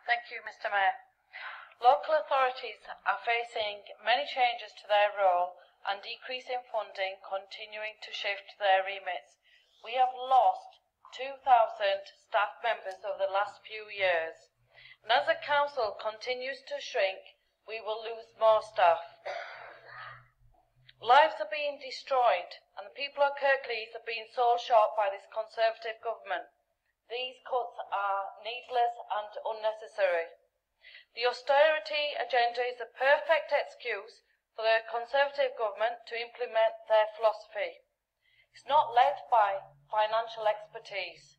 Thank you, Mr. Mayor. Local authorities are facing many changes to their role and decreasing funding continuing to shift their remits. We have lost 2,000 staff members over the last few years, and as the council continues to shrink, we will lose more staff. Lives are being destroyed, and the people of Kirklees are being sold short by this Conservative government. These cuts are needless and unnecessary. The austerity agenda is a perfect excuse for the Conservative government to implement their philosophy. It's not led by financial expertise.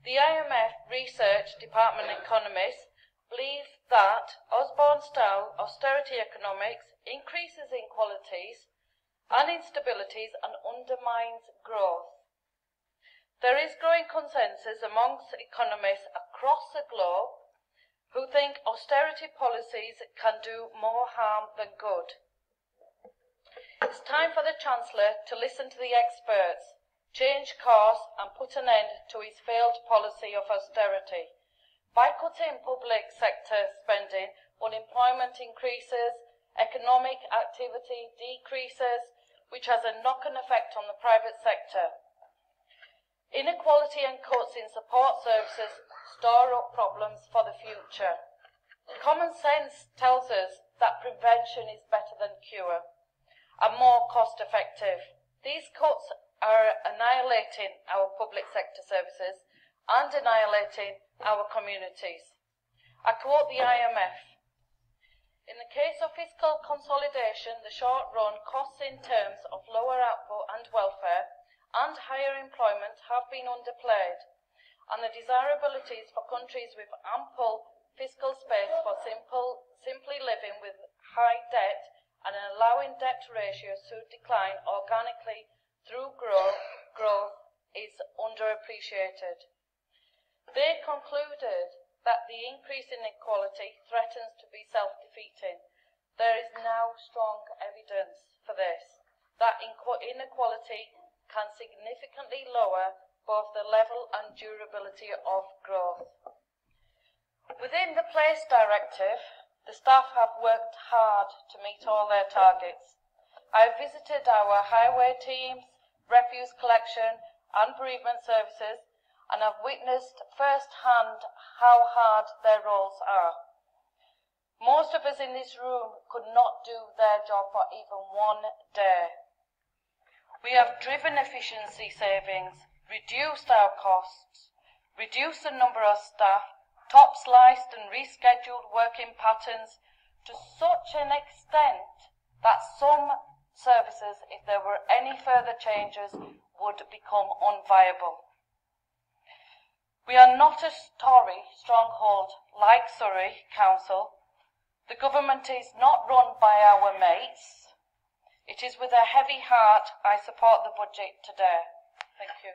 The IMF Research Department economists believe that Osborne-style austerity economics increases inequalities and instabilities and undermines growth. There is growing consensus amongst economists across the globe who think austerity policies can do more harm than good. It's time for the Chancellor to listen to the experts, change course and put an end to his failed policy of austerity. By cutting public sector spending, unemployment increases, economic activity decreases, which has a knock-on effect on the private sector. Inequality and cuts in support services store up problems for the future. Common sense tells us that prevention is better than cure and more cost-effective. These cuts are annihilating our public sector services and annihilating our communities. I quote the IMF. In the case of fiscal consolidation, the short-run costs in terms of lower output and welfare and higher employment have been underplayed, and the desirabilities for countries with ample fiscal space for simply living with high debt and allowing debt ratios to decline organically through growth is underappreciated. They concluded that the increase in inequality threatens to be self-defeating. There is now strong evidence for this, that inequality can significantly lower both the level and durability of growth. Within the Place Directive, the staff have worked hard to meet all their targets. I have visited our highway teams, refuse collection and bereavement services, and have witnessed firsthand how hard their roles are. Most of us in this room could not do their job for even one day. We have driven efficiency savings, reduced our costs, reduced the number of staff, top-sliced and rescheduled working patterns to such an extent that some services, if there were any further changes, would become unviable. We are not a Tory stronghold like Surrey Council. The government is not run by our mates. It is with a heavy heart I support the budget today. Thank you.